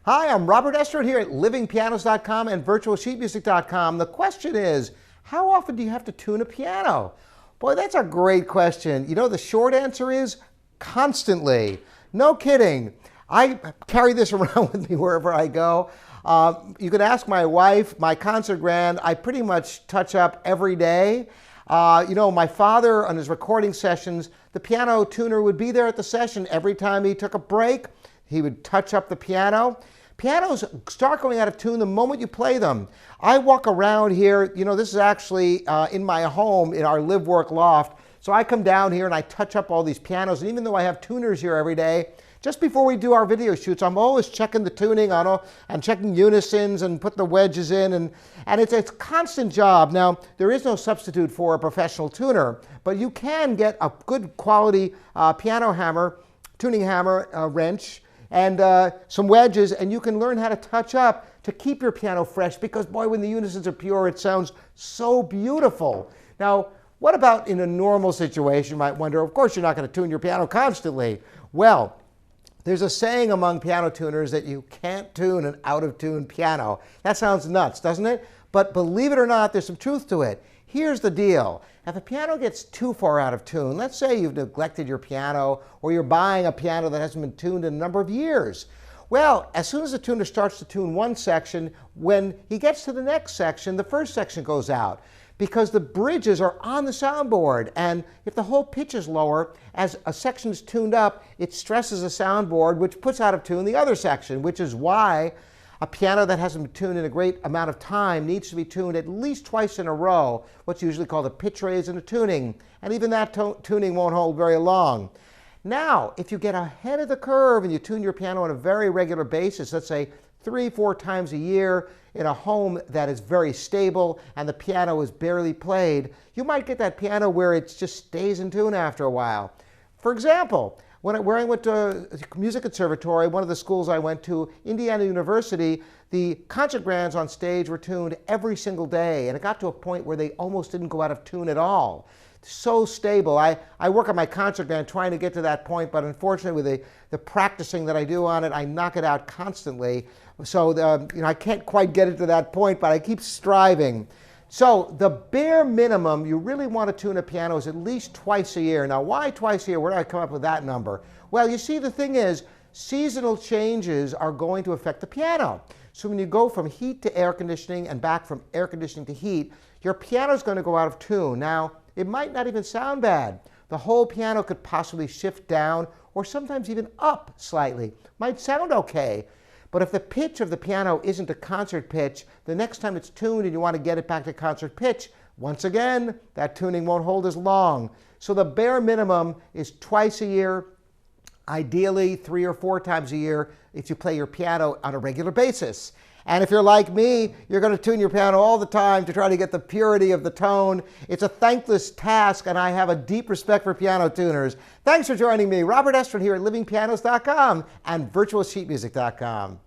Hi, I'm Robert Estrin here at livingpianos.com and virtualsheetmusic.com. The question is, how often do you have to tune a piano? Boy, that's a great question. You know, the short answer is constantly. No kidding. I carry this around with me wherever I go. You could ask my wife, my concert grand, I pretty much touch up every day. You know, my father on his recording sessions, the piano tuner would be there at the session every time he took a break. He would touch up the piano. Pianos start going out of tune the moment you play them. I walk around here, you know, this is actually in my home, in our live-work loft. So I come down here and I touch up all these pianos. And even though I have tuners here every day, just before we do our video shoots, I'm always checking the tuning on and checking unisons and put the wedges in. And it's a constant job. Now, there is no substitute for a professional tuner, but you can get a good quality piano hammer, tuning hammer, wrench, and some wedges, and you can learn how to touch up to keep your piano fresh, because boy, when the unisons are pure, it sounds so beautiful. Now, what about in a normal situation? You might wonder, of course you're not going to tune your piano constantly. Well, there's a saying among piano tuners that you can't tune an out-of-tune piano. That sounds nuts, doesn't it? But believe it or not, there's some truth to it. Here's the deal. If a piano gets too far out of tune, let's say you've neglected your piano or you're buying a piano that hasn't been tuned in a number of years. Well, as soon as the tuner starts to tune one section, when he gets to the next section, the first section goes out because the bridges are on the soundboard. And if the whole pitch is lower, as a section is tuned up, it stresses the soundboard, which puts out of tune the other section, which is why a piano that hasn't been tuned in a great amount of time needs to be tuned at least twice in a row, what's usually called a pitch raise and a tuning. And even that tuning won't hold very long. Now, if you get ahead of the curve and you tune your piano on a very regular basis, let's say 3-4 times a year in a home that is very stable and the piano is barely played, you might get that piano where it just stays in tune after a while. For example, where I went to music conservatory, one of the schools I went to, Indiana University, the concert grands on stage were tuned every single day, and it got to a point where they almost didn't go out of tune at all. So stable. I work on my concert grand trying to get to that point, but unfortunately with the practicing that I do on it, I knock it out constantly. So you know, I can't quite get it to that point, but I keep striving. So the bare minimum you really want to tune a piano is at least twice a year. Now, why twice a year? Where did I come up with that number? Well, you see, the thing is, seasonal changes are going to affect the piano. So when you go from heat to air conditioning and back from air conditioning to heat, your piano is going to go out of tune. Now, it might not even sound bad. The whole piano could possibly shift down or sometimes even up slightly. Might sound okay. But if the pitch of the piano isn't a concert pitch, the next time it's tuned and you want to get it back to concert pitch, once again, that tuning won't hold as long. So the bare minimum is twice a year, ideally 3 or 4 times a year if you play your piano on a regular basis. And if you're like me, you're going to tune your piano all the time to try to get the purity of the tone. It's a thankless task, and I have a deep respect for piano tuners. Thanks for joining me. Robert Estrin here at livingpianos.com and virtualsheetmusic.com.